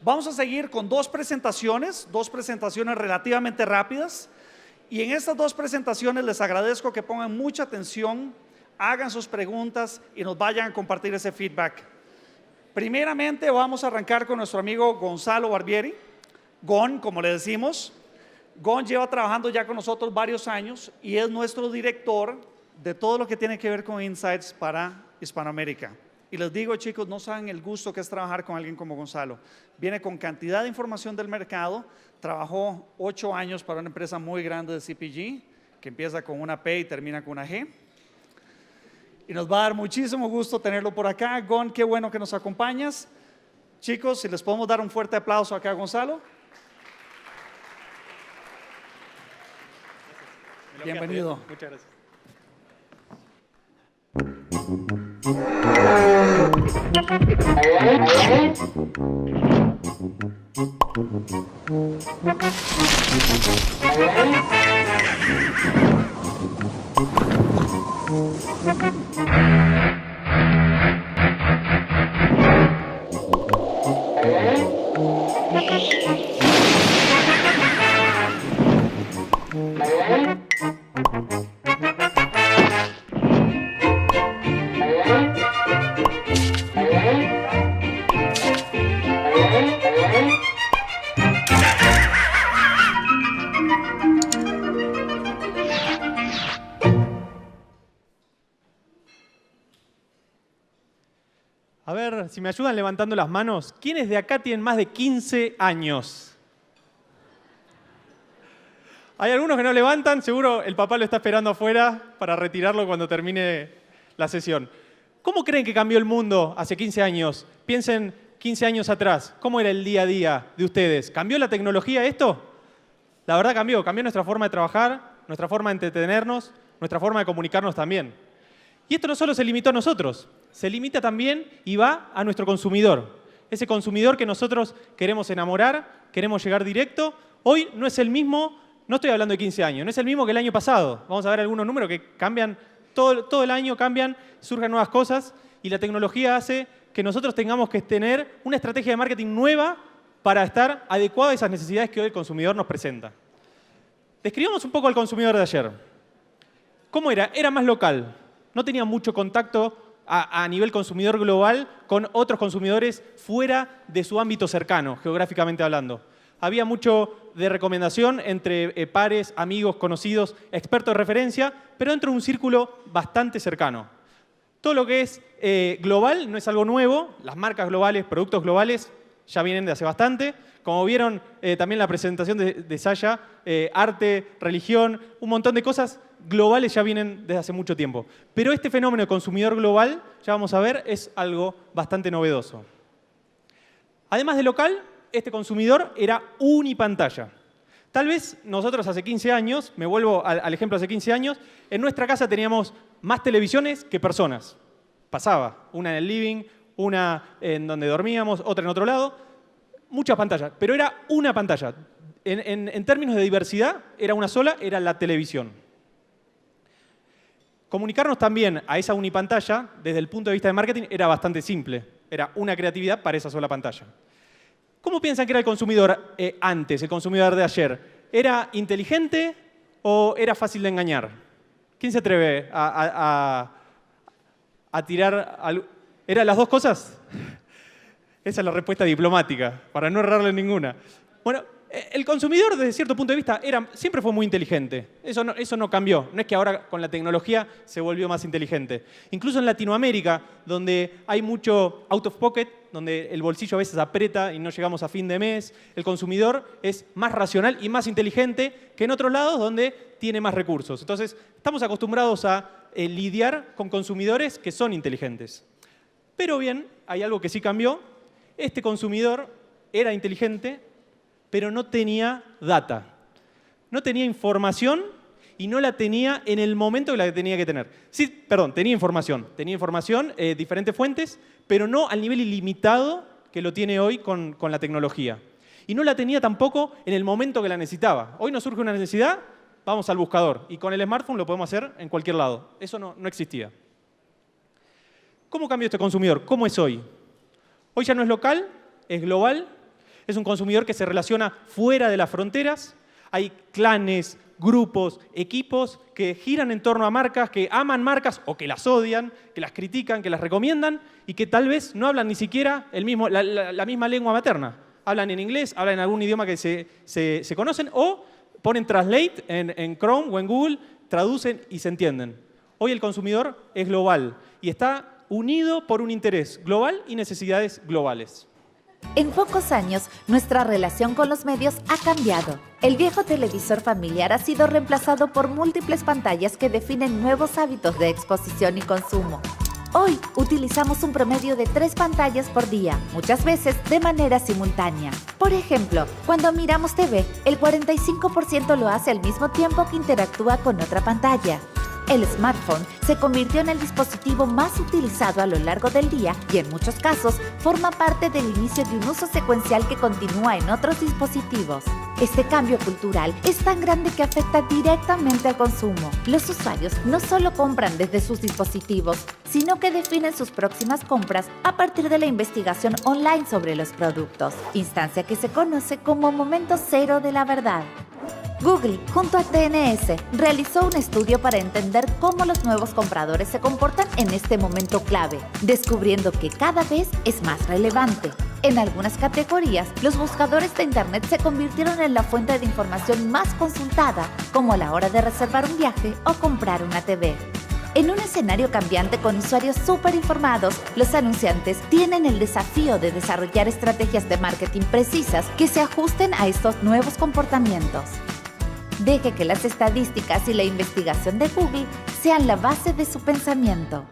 Vamos a seguir con dos presentaciones relativamente rápidas. Y en estas dos presentaciones les agradezco que pongan mucha atención, hagan sus preguntas y nos vayan a compartir ese feedback. Primeramente vamos a arrancar con nuestro amigo Gonzalo Barbieri. Gon, como le decimos. Gon lleva trabajando ya con nosotros varios años y es nuestro director de todo lo que tiene que ver con Insights para Hispanoamérica. Y les digo, chicos, no saben el gusto que es trabajar con alguien como Gonzalo. Viene con cantidad de información del mercado, trabajó 8 años para una empresa muy grande de CPG, que empieza con una P y termina con una G. Y nos va a dar muchísimo gusto tenerlo por acá. Gon, qué bueno que nos acompañas. Chicos, si les podemos dar un fuerte aplauso acá a Gonzalo. Bienvenido. Muchas gracias. A ver, si me ayudan levantando las manos, ¿quiénes de acá tienen más de 15 años? Hay algunos que no levantan, seguro el papá lo está esperando afuera para retirarlo cuando termine la sesión. ¿Cómo creen que cambió el mundo hace 15 años? Piensen 15 años atrás, ¿cómo era el día a día de ustedes? ¿Cambió la tecnología esto? La verdad cambió nuestra forma de trabajar, nuestra forma de entretenernos, nuestra forma de comunicarnos también. Y esto no solo se limitó a nosotros, se limita también y va a nuestro consumidor. Ese consumidor que nosotros queremos enamorar, queremos llegar directo. Hoy no es el mismo, no estoy hablando de 15 años, no es el mismo que el año pasado. Vamos a ver algunos números que cambian, todo el año cambian, surgen nuevas cosas y la tecnología hace que nosotros tengamos que tener una estrategia de marketing nueva para estar adecuada a esas necesidades que hoy el consumidor nos presenta. Describamos un poco al consumidor de ayer. ¿Cómo era? Era más local. No tenía mucho contacto a nivel consumidor global con otros consumidores fuera de su ámbito cercano, geográficamente hablando. Había mucho de recomendación entre pares, amigos, conocidos, expertos de referencia, pero dentro de un círculo bastante cercano. Todo lo que es global no es algo nuevo. Las marcas globales, productos globales, ya vienen de hace bastante. Como vieron también la presentación de Sasha, arte, religión, un montón de cosas globales ya vienen desde hace mucho tiempo. Pero este fenómeno de consumidor global, ya vamos a ver, es algo bastante novedoso. Además de local, este consumidor era unipantalla. Tal vez nosotros hace 15 años, me vuelvo al ejemplo hace 15 años, en nuestra casa teníamos más televisiones que personas. Pasaba, una en el living, una en donde dormíamos, otra en otro lado, muchas pantallas, pero era una pantalla. En términos de diversidad, era una sola, era la televisión. Comunicarnos también a esa unipantalla, desde el punto de vista de marketing, era bastante simple. Era una creatividad para esa sola pantalla. ¿Cómo piensan que era el consumidor antes, el consumidor de ayer? ¿Era inteligente o era fácil de engañar? ¿Quién se atreve a tirar? ¿Eran las dos cosas? Esa es la respuesta diplomática, para no errarle ninguna. Bueno, el consumidor, desde cierto punto de vista, siempre fue muy inteligente. Eso no cambió. No es que ahora con la tecnología se volvió más inteligente. Incluso en Latinoamérica, donde hay mucho out of pocket, donde el bolsillo a veces aprieta y no llegamos a fin de mes, el consumidor es más racional y más inteligente que en otros lados donde tiene más recursos. Entonces, estamos acostumbrados a lidiar con consumidores que son inteligentes. Pero bien, hay algo que sí cambió. Este consumidor era inteligente, pero no tenía data. No tenía información y no la tenía en el momento que la tenía que tener. Sí, perdón, tenía información. Tenía información, diferentes fuentes, pero no al nivel ilimitado que lo tiene hoy con la tecnología. Y no la tenía tampoco en el momento que la necesitaba. Hoy nos surge una necesidad, vamos al buscador. Y con el smartphone lo podemos hacer en cualquier lado. Eso no existía. ¿Cómo cambió este consumidor? ¿Cómo es hoy? Hoy ya no es local, es global. Es un consumidor que se relaciona fuera de las fronteras. Hay clanes, grupos, equipos que giran en torno a marcas, que aman marcas o que las odian, que las critican, que las recomiendan y que tal vez no hablan ni siquiera la misma lengua materna. Hablan en inglés, hablan en algún idioma que se conocen o ponen Translate en Chrome o en Google, traducen y se entienden. Hoy el consumidor es global y está unido por un interés global y necesidades globales. En pocos años, nuestra relación con los medios ha cambiado. El viejo televisor familiar ha sido reemplazado por múltiples pantallas que definen nuevos hábitos de exposición y consumo. Hoy utilizamos un promedio de 3 pantallas por día, muchas veces de manera simultánea. Por ejemplo, cuando miramos TV, el 45% lo hace al mismo tiempo que interactúa con otra pantalla. El smartphone se convirtió en el dispositivo más utilizado a lo largo del día y en muchos casos forma parte del inicio de un uso secuencial que continúa en otros dispositivos. Este cambio cultural es tan grande que afecta directamente al consumo. Los usuarios no solo compran desde sus dispositivos, sino que definen sus próximas compras a partir de la investigación online sobre los productos, instancia que se conoce como momento cero de la verdad. Google, junto a TNS, realizó un estudio para entender cómo los nuevos compradores se comportan en este momento clave, descubriendo que cada vez es más relevante. En algunas categorías, los buscadores de Internet se convirtieron en la fuente de información más consultada, como a la hora de reservar un viaje o comprar una TV. En un escenario cambiante con usuarios súper informados, los anunciantes tienen el desafío de desarrollar estrategias de marketing precisas que se ajusten a estos nuevos comportamientos. Deje que las estadísticas y la investigación de Google sean la base de su pensamiento.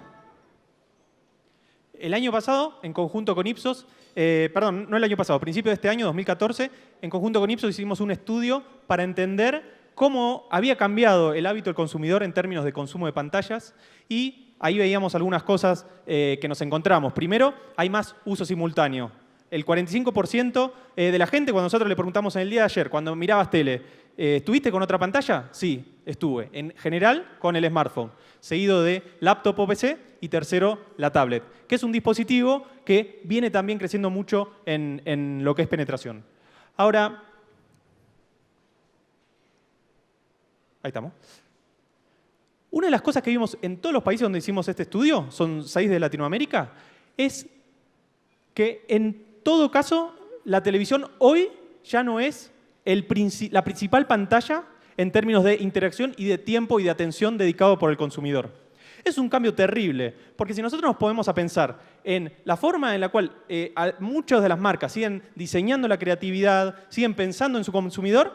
El año pasado, en conjunto con Ipsos, no el año pasado, a principio de este año, 2014, en conjunto con Ipsos hicimos un estudio para entender cómo había cambiado el hábito del consumidor en términos de consumo de pantallas y ahí veíamos algunas cosas que nos encontramos. Primero, hay más uso simultáneo. El 45% de la gente, cuando nosotros le preguntamos en el día de ayer, cuando mirabas tele, ¿estuviste con otra pantalla? Sí, estuve. En general, con el smartphone, seguido de laptop o PC y tercero, la tablet, que es un dispositivo que viene también creciendo mucho en lo que es penetración. Ahora, ahí estamos. Una de las cosas que vimos en todos los países donde hicimos este estudio, son 6 de Latinoamérica, es que en todo caso, la televisión hoy ya no es la principal pantalla en términos de interacción y de tiempo y de atención dedicado por el consumidor. Es un cambio terrible, porque si nosotros nos ponemos a pensar en la forma en la cual muchas de las marcas siguen diseñando la creatividad, siguen pensando en su consumidor,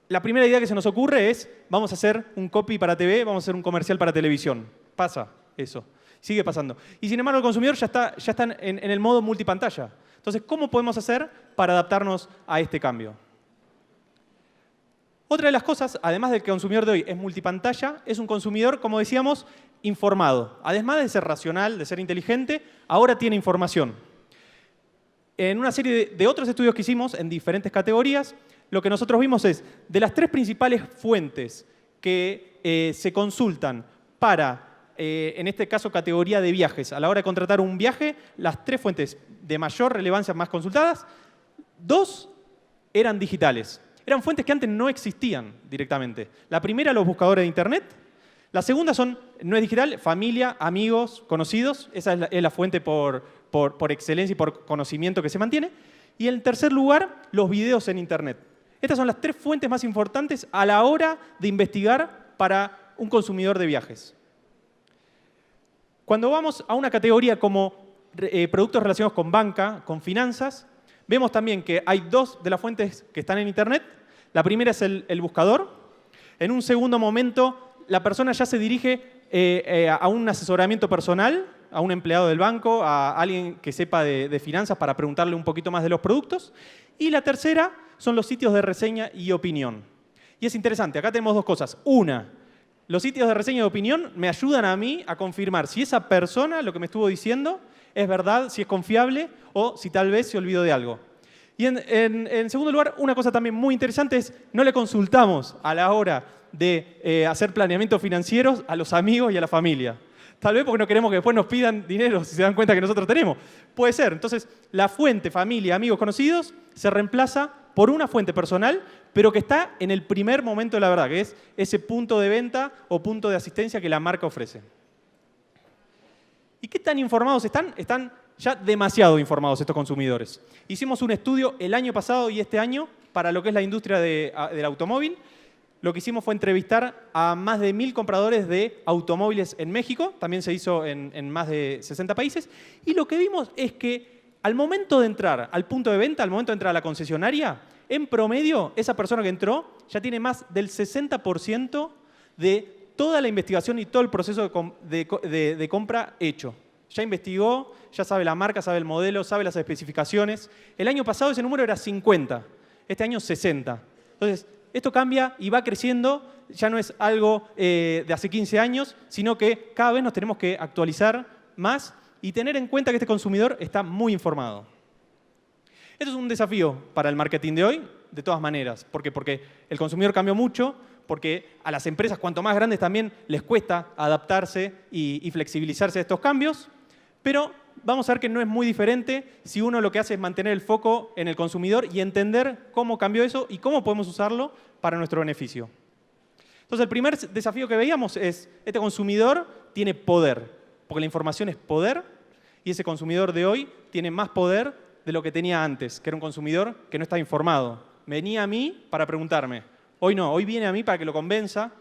la primera idea que se nos ocurre es vamos a hacer un copy para TV, vamos a hacer un comercial para televisión. Pasa eso, sigue pasando. Y sin embargo el consumidor ya está en el modo multipantalla. Entonces, ¿cómo podemos hacer para adaptarnos a este cambio? Otra de las cosas, además del que el consumidor de hoy es multipantalla, es un consumidor, como decíamos, informado. Además de ser racional, de ser inteligente, ahora tiene información. En una serie de otros estudios que hicimos en diferentes categorías, lo que nosotros vimos es, de las 3 principales fuentes que se consultan para en este caso categoría de viajes. A la hora de contratar un viaje, las 3 fuentes de mayor relevancia más consultadas, 2 eran digitales. Eran fuentes que antes no existían directamente. La primera, los buscadores de Internet. La segunda no es digital, familia, amigos, conocidos. Esa es la fuente por excelencia y por conocimiento que se mantiene. Y en tercer lugar, los videos en Internet. Estas son las 3 fuentes más importantes a la hora de investigar para un consumidor de viajes. Cuando vamos a una categoría como productos relacionados con banca, con finanzas, vemos también que hay 2 de las fuentes que están en Internet. La primera es el buscador. En un segundo momento, la persona ya se dirige a un asesoramiento personal, a un empleado del banco, a alguien que sepa de finanzas para preguntarle un poquito más de los productos. Y la tercera son los sitios de reseña y opinión. Y es interesante, acá tenemos 2 cosas. Una, los sitios de reseña y opinión me ayudan a mí a confirmar si esa persona, lo que me estuvo diciendo, es verdad, si es confiable o si tal vez se olvidó de algo. Y en segundo lugar, una cosa también muy interesante es no le consultamos a la hora de hacer planeamientos financieros a los amigos y a la familia. Tal vez porque no queremos que después nos pidan dinero si se dan cuenta que nosotros tenemos. Puede ser. Entonces, la fuente, familia, amigos, conocidos, se reemplaza por una fuente personal, pero que está en el primer momento de la verdad, que es ese punto de venta o punto de asistencia que la marca ofrece. ¿Y qué tan informados están? Están ya demasiado informados estos consumidores. Hicimos un estudio el año pasado y este año para lo que es la industria del automóvil. Lo que hicimos fue entrevistar a más de 1000 compradores de automóviles en México. También se hizo en más de 60 países. Y lo que vimos es que al momento de entrar al punto de venta, al momento de entrar a la concesionaria, en promedio, esa persona que entró ya tiene más del 60% de toda la investigación y todo el proceso de compra hecho. Ya investigó, ya sabe la marca, sabe el modelo, sabe las especificaciones. El año pasado ese número era 50, este año 60. Entonces, esto cambia y va creciendo, ya no es algo de hace 15 años, sino que cada vez nos tenemos que actualizar más y tener en cuenta que este consumidor está muy informado. Esto es un desafío para el marketing de hoy, de todas maneras. ¿Por qué? Porque el consumidor cambió mucho, porque a las empresas, cuanto más grandes, también les cuesta adaptarse y flexibilizarse a estos cambios. Pero vamos a ver que no es muy diferente si uno lo que hace es mantener el foco en el consumidor y entender cómo cambió eso y cómo podemos usarlo para nuestro beneficio. Entonces, el primer desafío que veíamos es, este consumidor tiene poder, porque la información es poder, y ese consumidor de hoy tiene más poder de lo que tenía antes, que era un consumidor que no estaba informado. Venía a mí para preguntarme. Hoy no, hoy viene a mí para que lo convenza,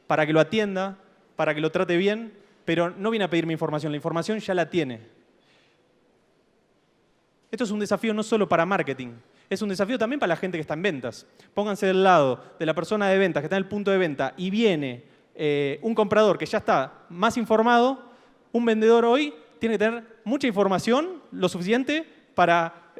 para que lo atienda, para que lo trate bien, pero no viene a pedirme información, la información ya la tiene. Esto es un desafío no solo para marketing, es un desafío también para la gente que está en ventas. Pónganse del lado de la persona de ventas que está en el punto de venta y viene un comprador que ya está más informado, un vendedor hoy tiene que tener mucha información, lo suficiente para,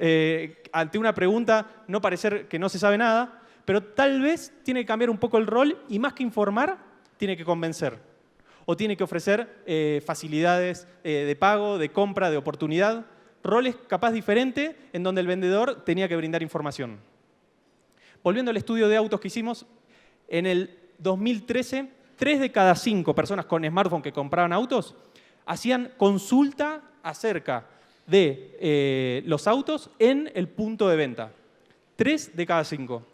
ante una pregunta, no parecer que no se sabe nada, pero tal vez tiene que cambiar un poco el rol y más que informar, tiene que convencer. O tiene que ofrecer facilidades de pago, de compra, de oportunidad. Roles capaz diferentes en donde el vendedor tenía que brindar información. Volviendo al estudio de autos que hicimos, en el 2013, 3 de cada 5 personas con smartphone que compraban autos hacían consulta acerca de los autos en el punto de venta. 3 de cada 5.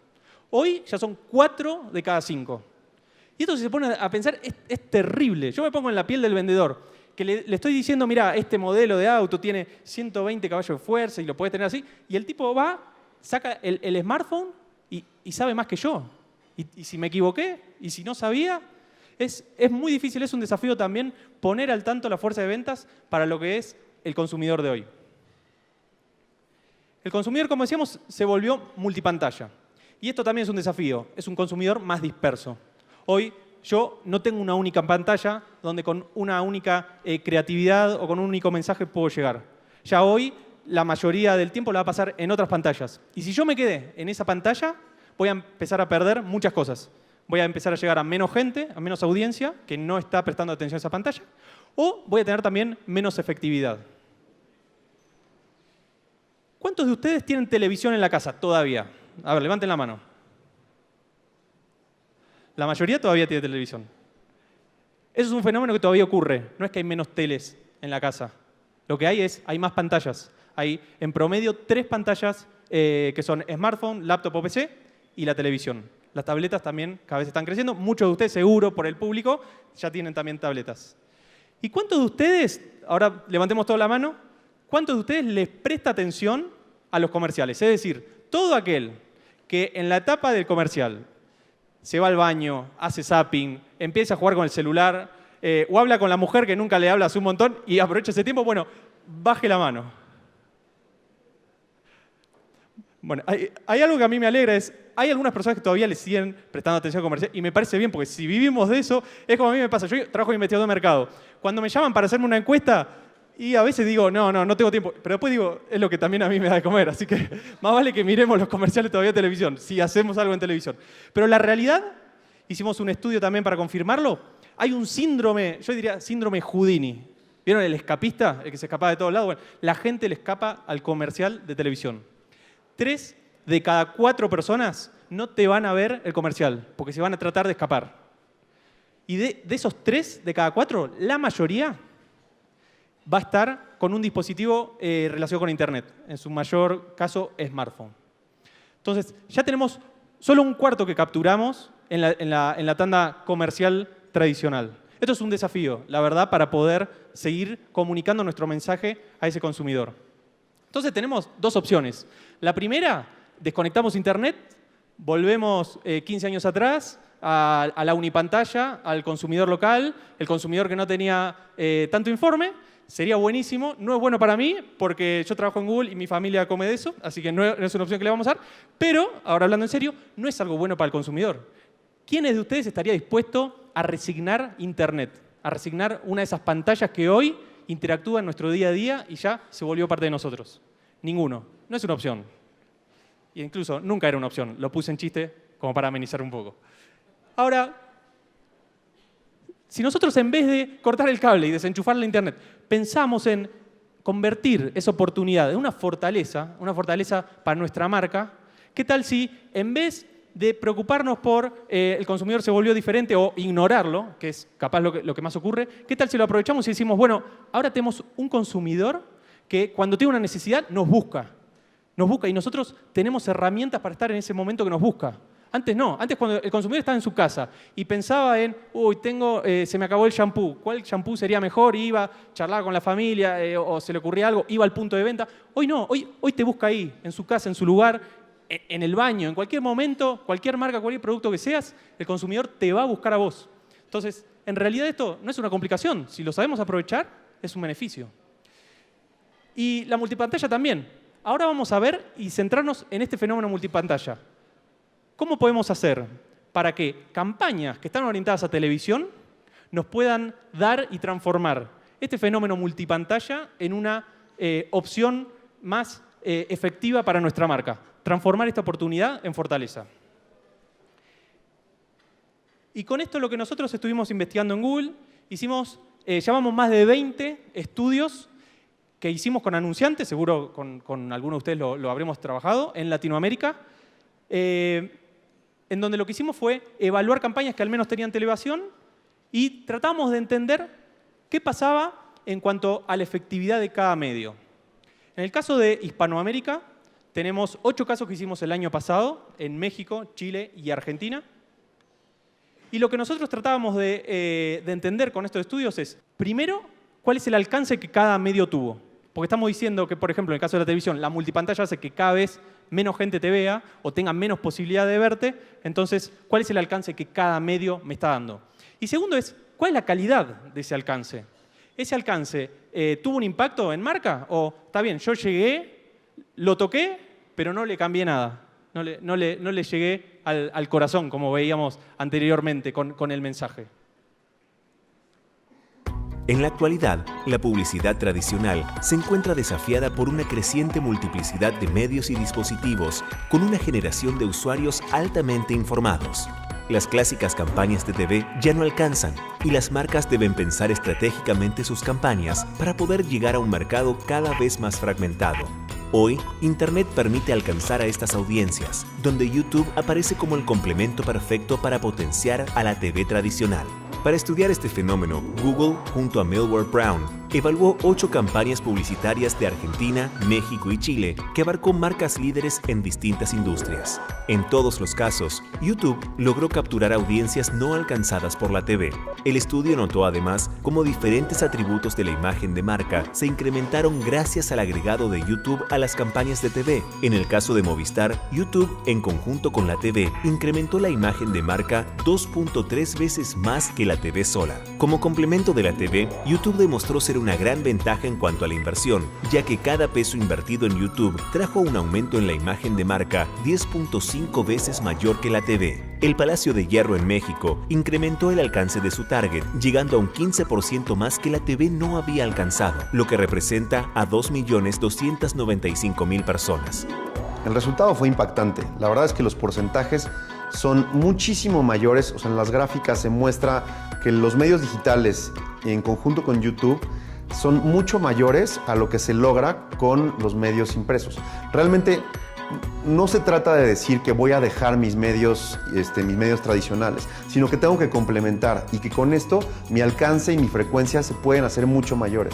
Hoy ya son 4 de cada 5. Y esto, si se pone a pensar, es terrible. Yo me pongo en la piel del vendedor, que le estoy diciendo, mira, este modelo de auto tiene 120 caballos de fuerza y lo puedes tener así. Y el tipo va, saca el smartphone y sabe más que yo. Y si me equivoqué, y si no sabía, es muy difícil, es un desafío también poner al tanto la fuerza de ventas para lo que es el consumidor de hoy. El consumidor, como decíamos, se volvió multipantalla. Y esto también es un desafío, es un consumidor más disperso. Hoy yo no tengo una única pantalla donde con una única creatividad o con un único mensaje puedo llegar. Ya hoy la mayoría del tiempo la va a pasar en otras pantallas. Y si yo me quedé en esa pantalla, voy a empezar a perder muchas cosas. Voy a empezar a llegar a menos gente, a menos audiencia que no está prestando atención a esa pantalla, o voy a tener también menos efectividad. ¿Cuántos de ustedes tienen televisión en la casa todavía? A ver, levanten la mano. La mayoría todavía tiene televisión. Eso es un fenómeno que todavía ocurre. No es que hay menos teles en la casa. Lo que hay más pantallas. Hay en promedio 3 pantallas que son smartphone, laptop o PC y la televisión. Las tabletas también cada vez están creciendo. Muchos de ustedes, seguro, por el público, ya tienen también tabletas. ¿Y cuántos de ustedes, ahora levantemos toda la mano, cuántos de ustedes les presta atención a los comerciales? Es decir, todo aquel que en la etapa del comercial se va al baño, hace zapping, empieza a jugar con el celular o habla con la mujer que nunca le habla hace un montón y aprovecha ese tiempo, bueno, baje la mano. Bueno, hay algo que a mí me alegra, hay algunas personas que todavía le siguen prestando atención al comercial y me parece bien, porque si vivimos de eso, es como a mí me pasa. Yo trabajo de investigador de mercado. Cuando me llaman para hacerme una encuesta, y a veces digo, no tengo tiempo. Pero después digo, es lo que también a mí me da de comer. Así que más vale que miremos los comerciales todavía en televisión, si hacemos algo en televisión. Pero la realidad, hicimos un estudio también para confirmarlo, hay un síndrome, yo diría síndrome Houdini. ¿Vieron el escapista, el que se escapaba de todos lados? Bueno, la gente le escapa al comercial de televisión. 3 de cada 4 personas no te van a ver el comercial, porque se van a tratar de escapar. Y de esos 3 de cada 4, la mayoría va a estar con un dispositivo relacionado con Internet, en su mayor caso, smartphone. Entonces, ya tenemos solo un cuarto que capturamos en la tanda comercial tradicional. Esto es un desafío, la verdad, para poder seguir comunicando nuestro mensaje a ese consumidor. Entonces, tenemos dos opciones. La primera, desconectamos Internet, volvemos 15 años atrás a la unipantalla, al consumidor local, el consumidor que no tenía tanto informe. Sería buenísimo, no es bueno para mí porque yo trabajo en Google y mi familia come de eso, así que no es una opción que le vamos a dar, pero, ahora hablando en serio, no es algo bueno para el consumidor. ¿Quiénes de ustedes estaría dispuesto a resignar Internet, a resignar una de esas pantallas que hoy interactúa en nuestro día a día y ya se volvió parte de nosotros? Ninguno, no es una opción. E incluso nunca era una opción, lo puse en chiste como para amenizar un poco. Ahora, si nosotros en vez de cortar el cable y desenchufar la Internet, pensamos en convertir esa oportunidad en una fortaleza para nuestra marca, ¿qué tal si en vez de preocuparnos por el consumidor se volvió diferente o ignorarlo, que es capaz lo que más ocurre, qué tal si lo aprovechamos y decimos, bueno, ahora tenemos un consumidor que cuando tiene una necesidad nos busca y nosotros tenemos herramientas para estar en ese momento que nos busca. Antes no, antes cuando el consumidor estaba en su casa y pensaba en, se me acabó el shampoo, ¿cuál shampoo sería mejor? Y iba, charlaba con la familia o se le ocurría algo, iba al punto de venta. Hoy no, hoy te busca ahí, en su casa, en su lugar, en el baño, en cualquier momento, cualquier marca, cualquier producto que seas, el consumidor te va a buscar a vos. Entonces, en realidad esto no es una complicación, si lo sabemos aprovechar, es un beneficio. Y la multipantalla también. Ahora vamos a ver y centrarnos en este fenómeno multipantalla. ¿Cómo podemos hacer para que campañas que están orientadas a televisión nos puedan dar y transformar este fenómeno multipantalla en una opción más efectiva para nuestra marca? Transformar esta oportunidad en fortaleza. Y con esto lo que nosotros estuvimos investigando en Google, llamamos más de 20 estudios que hicimos con anunciantes, seguro con algunos de ustedes lo habremos trabajado, en Latinoamérica, en donde lo que hicimos fue evaluar campañas que al menos tenían televisión y tratamos de entender qué pasaba en cuanto a la efectividad de cada medio. En el caso de Hispanoamérica, tenemos 8 casos que hicimos el año pasado en México, Chile y Argentina. Y lo que nosotros tratábamos de entender con estos estudios es, primero, cuál es el alcance que cada medio tuvo. Porque estamos diciendo que, por ejemplo, en el caso de la televisión, la multipantalla hace que cada vez menos gente te vea o tenga menos posibilidad de verte. Entonces, ¿cuál es el alcance que cada medio me está dando? Y segundo es, ¿cuál es la calidad de ese alcance? ¿Ese alcance tuvo un impacto en marca? O, está bien, yo llegué, lo toqué, pero no le cambié nada. No le llegué al corazón, como veíamos anteriormente con el mensaje. En la actualidad, la publicidad tradicional se encuentra desafiada por una creciente multiplicidad de medios y dispositivos, con una generación de usuarios altamente informados. Las clásicas campañas de TV ya no alcanzan y las marcas deben pensar estratégicamente sus campañas para poder llegar a un mercado cada vez más fragmentado. Hoy, Internet permite alcanzar a estas audiencias, donde YouTube aparece como el complemento perfecto para potenciar a la TV tradicional. Para estudiar este fenómeno, Google, junto a Millward Brown, evaluó 8 campañas publicitarias de Argentina, México y Chile que abarcó marcas líderes en distintas industrias. En todos los casos, YouTube logró capturar audiencias no alcanzadas por la TV. El estudio notó además cómo diferentes atributos de la imagen de marca se incrementaron gracias al agregado de YouTube a las campañas de TV. En el caso de Movistar, YouTube, en conjunto con la TV, incrementó la imagen de marca 2.3 veces más que la TV sola. Como complemento de la TV, YouTube demostró ser una gran ventaja en cuanto a la inversión, ya que cada peso invertido en YouTube trajo un aumento en la imagen de marca 10.5 veces mayor que la TV. El Palacio de Hierro en México incrementó el alcance de su target, llegando a un 15% más que la TV no había alcanzado, lo que representa a 2.295.000 personas. El resultado fue impactante. La verdad es que los porcentajes son muchísimo mayores. O sea, en las gráficas se muestra que los medios digitales, en conjunto con YouTube, son mucho mayores a lo que se logra con los medios impresos. Realmente no se trata de decir que voy a dejar mis medios tradicionales, sino que tengo que complementar y que con esto mi alcance y mi frecuencia se pueden hacer mucho mayores.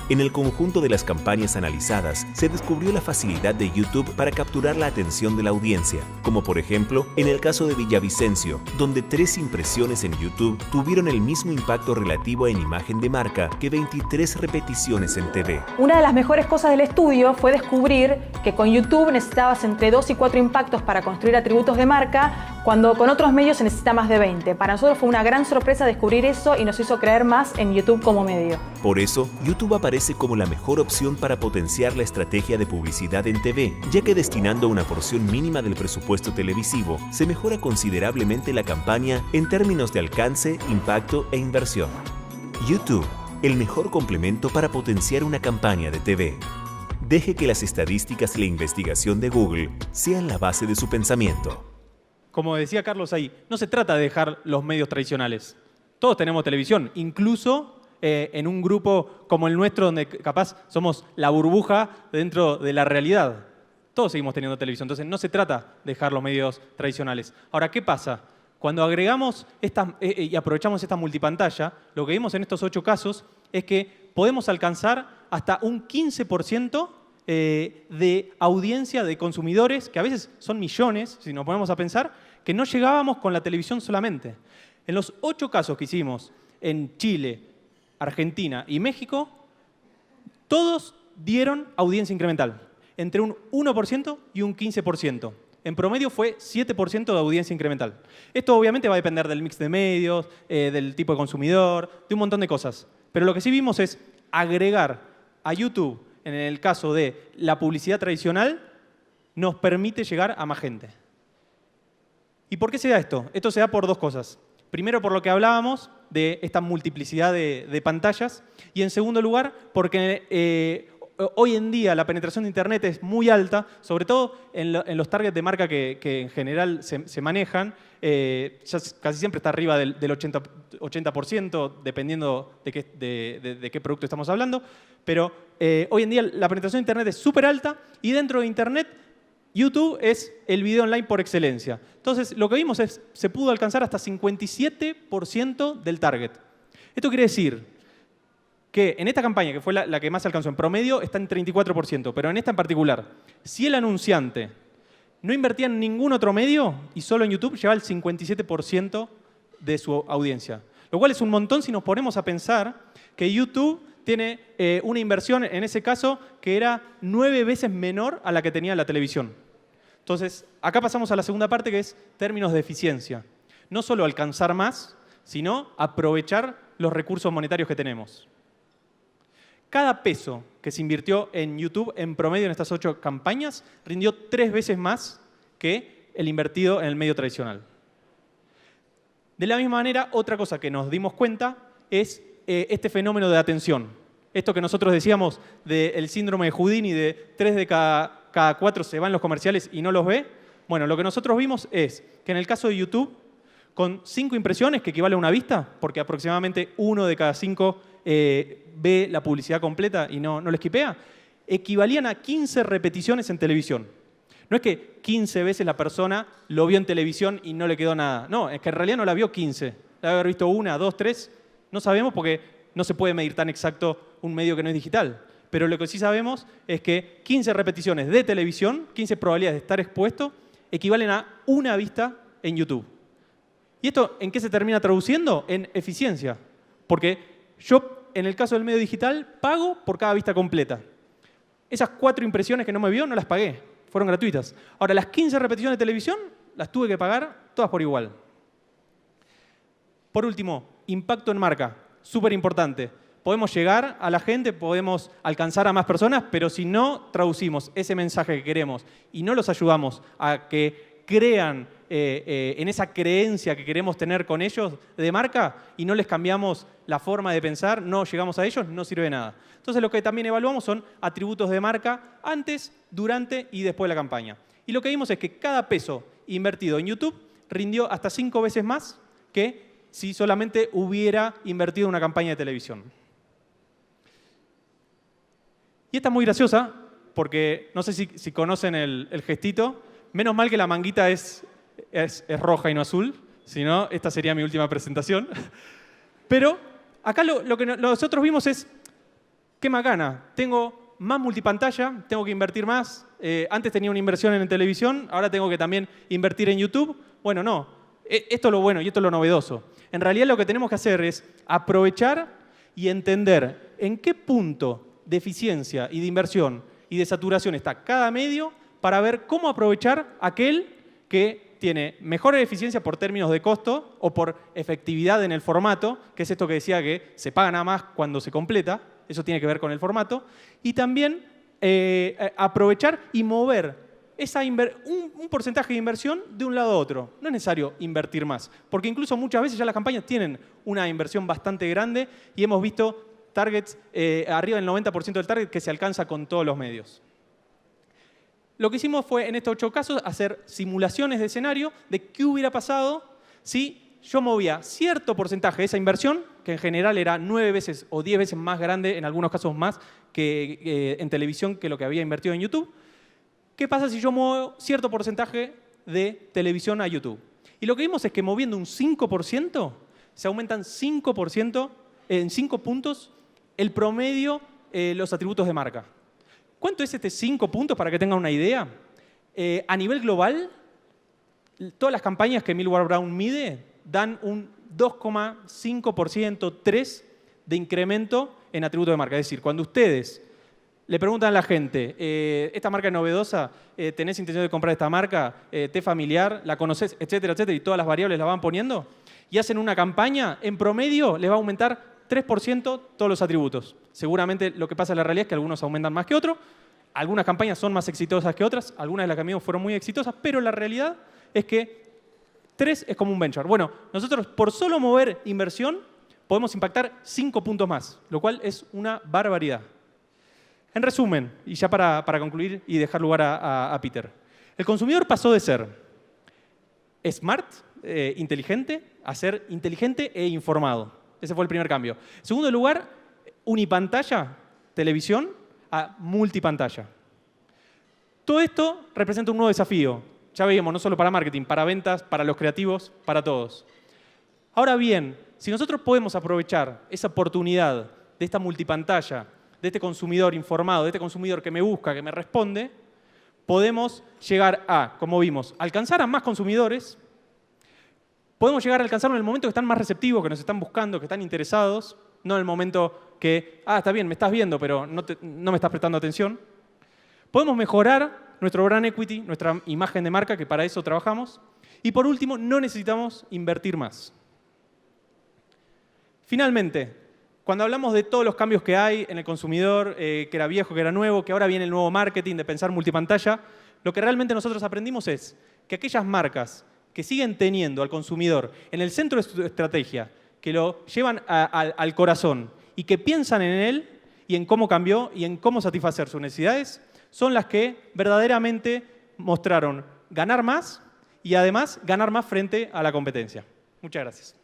En el conjunto de las campañas analizadas, se descubrió la facilidad de YouTube para capturar la atención de la audiencia, como por ejemplo en el caso de Villavicencio, donde 3 impresiones en YouTube tuvieron el mismo impacto relativo en imagen de marca que 23 repeticiones en TV. Una de las mejores cosas del estudio fue descubrir que con YouTube necesitabas entre 2 y 4 impactos para construir atributos de marca, cuando con otros medios se necesita más de 20. Para nosotros fue una gran sorpresa descubrir eso y nos hizo creer más en YouTube como medio. Por eso, YouTube aparece como la mejor opción para potenciar la estrategia de publicidad en TV, ya que destinando una porción mínima del presupuesto televisivo, se mejora considerablemente la campaña en términos de alcance, impacto e inversión. YouTube, el mejor complemento para potenciar una campaña de TV. Deje que las estadísticas y la investigación de Google sean la base de su pensamiento. Como decía Carlos ahí, no se trata de dejar los medios tradicionales. Todos tenemos televisión, incluso en un grupo como el nuestro, donde capaz somos la burbuja dentro de la realidad. Todos seguimos teniendo televisión, entonces no se trata de dejar los medios tradicionales. Ahora, ¿qué pasa? Cuando agregamos y aprovechamos esta multipantalla, lo que vimos en estos 8 casos es que podemos alcanzar hasta un 15% de audiencia de consumidores, que a veces son millones, si nos ponemos a pensar, que no llegábamos con la televisión solamente. En los 8 casos que hicimos en Chile, Argentina y México, todos dieron audiencia incremental, entre un 1% y un 15%. En promedio fue 7% de audiencia incremental. Esto obviamente va a depender del mix de medios, del tipo de consumidor, de un montón de cosas. Pero lo que sí vimos es agregar a YouTube, en el caso de la publicidad tradicional, nos permite llegar a más gente. ¿Y por qué se da esto? Esto se da por 2 cosas. Primero, por lo que hablábamos de esta multiplicidad de pantallas. Y en segundo lugar, porque hoy en día la penetración de Internet es muy alta, sobre todo en los targets de marca que en general se manejan. Ya casi siempre está arriba del 80%, dependiendo de qué producto estamos hablando. Pero hoy en día la penetración de Internet es súper alta y dentro de Internet YouTube es el video online por excelencia. Entonces, lo que vimos es que se pudo alcanzar hasta 57% del target. Esto quiere decir que en esta campaña, que fue la que más se alcanzó en promedio, está en 34%, pero en esta en particular, si el anunciante no invertía en ningún otro medio y solo en YouTube, lleva el 57% de su audiencia. Lo cual es un montón si nos ponemos a pensar que YouTube tiene una inversión, en ese caso, que era 9 veces menor a la que tenía la televisión. Entonces, acá pasamos a la segunda parte, que es términos de eficiencia. No solo alcanzar más, sino aprovechar los recursos monetarios que tenemos. Cada peso que se invirtió en YouTube en promedio en estas 8 campañas rindió 3 veces más que el invertido en el medio tradicional. De la misma manera, otra cosa que nos dimos cuenta es este fenómeno de atención. Esto que nosotros decíamos del síndrome de Houdini, de 3 de cada 4 se van los comerciales y no los ve. Bueno, lo que nosotros vimos es que en el caso de YouTube, con 5 impresiones, que equivale a una vista, porque aproximadamente 1 de cada 5 ve la publicidad completa y no le esquipea, equivalían a 15 repeticiones en televisión. No es que 15 veces la persona lo vio en televisión y no le quedó nada. No, es que en realidad no la vio 15. La debe haber visto 1, 2, 3. No sabemos porque no se puede medir tan exacto un medio que no es digital. Pero lo que sí sabemos es que 15 repeticiones de televisión, 15 probabilidades de estar expuesto, equivalen a una vista en YouTube. ¿Y esto en qué se termina traduciendo? En eficiencia. Porque yo, en el caso del medio digital, pago por cada vista completa. Esas 4 impresiones que no me vio, no las pagué. Fueron gratuitas. Ahora, las 15 repeticiones de televisión, las tuve que pagar todas por igual. Por último, impacto en marca. Súper importante. Podemos llegar a la gente, podemos alcanzar a más personas, pero si no traducimos ese mensaje que queremos y no los ayudamos a que crean en esa creencia que queremos tener con ellos de marca y no les cambiamos la forma de pensar, no llegamos a ellos, no sirve de nada. Entonces lo que también evaluamos son atributos de marca antes, durante y después de la campaña. Y lo que vimos es que cada peso invertido en YouTube rindió hasta 5 veces más que si solamente hubiera invertido en una campaña de televisión. Y esta es muy graciosa porque no sé si conocen el gestito. Menos mal que la manguita es roja y no azul, si no, esta sería mi última presentación. Pero acá lo que nosotros vimos es ¿qué más gana? Tengo más multipantalla, tengo que invertir más. Antes tenía una inversión en televisión, ahora tengo que también invertir en YouTube. Bueno, no. Esto es lo bueno y esto es lo novedoso. En realidad lo que tenemos que hacer es aprovechar y entender en qué punto de eficiencia y de inversión y de saturación está cada medio para ver cómo aprovechar aquel que tiene mejor eficiencia por términos de costo o por efectividad en el formato, que es esto que decía que se paga nada más cuando se completa, eso tiene que ver con el formato, y también aprovechar y mover un porcentaje de inversión de un lado a otro. No es necesario invertir más, porque incluso muchas veces ya las campañas tienen una inversión bastante grande y hemos visto targets arriba del 90% del target que se alcanza con todos los medios. Lo que hicimos fue, en estos 8 casos, hacer simulaciones de escenario de qué hubiera pasado si yo movía cierto porcentaje de esa inversión, que en general era 9 veces o 10 veces más grande, en algunos casos más, que en televisión que lo que había invertido en YouTube. ¿Qué pasa si yo muevo cierto porcentaje de televisión a YouTube? Y lo que vimos es que moviendo un 5%, se aumentan 5%, en 5 puntos el promedio, los atributos de marca. ¿Cuánto es este 5 puntos para que tengan una idea? A nivel global, todas las campañas que Millward Brown mide dan un 2,5%, 3% de incremento en atributos de marca. Es decir, cuando ustedes le preguntan a la gente, ¿esta marca es novedosa? ¿Tenés intención de comprar esta marca? ¿Te es familiar? ¿La conocés? Etcétera, etcétera. Y todas las variables las van poniendo. Y hacen una campaña, en promedio les va a aumentar 3% todos los atributos. Seguramente lo que pasa en la realidad es que algunos aumentan más que otros. Algunas campañas son más exitosas que otras. Algunas de las que vimos fueron muy exitosas. Pero la realidad es que 3 es como un benchmark. Bueno, nosotros por solo mover inversión podemos impactar 5 puntos más, lo cual es una barbaridad. En resumen, y ya para concluir y dejar lugar a Peter, el consumidor pasó de ser smart, inteligente, a ser inteligente e informado. Ese fue el primer cambio. En segundo lugar, unipantalla, televisión, a multipantalla. Todo esto representa un nuevo desafío. Ya veíamos, no solo para marketing, para ventas, para los creativos, para todos. Ahora bien, si nosotros podemos aprovechar esa oportunidad de esta multipantalla, de este consumidor informado, de este consumidor que me busca, que me responde, podemos llegar a, como vimos, alcanzar a más consumidores. Podemos llegar a alcanzarlo en el momento que están más receptivos, que nos están buscando, que están interesados, no en el momento que, está bien, me estás viendo, pero no me estás prestando atención. Podemos mejorar nuestro brand equity, nuestra imagen de marca, que para eso trabajamos. Y por último, no necesitamos invertir más. Finalmente, cuando hablamos de todos los cambios que hay en el consumidor, que era viejo, que era nuevo, que ahora viene el nuevo marketing de pensar multipantalla, lo que realmente nosotros aprendimos es que aquellas marcas que siguen teniendo al consumidor en el centro de su estrategia, que lo llevan al corazón y que piensan en él y en cómo cambió y en cómo satisfacer sus necesidades, son las que verdaderamente mostraron ganar más y además ganar más frente a la competencia. Muchas gracias.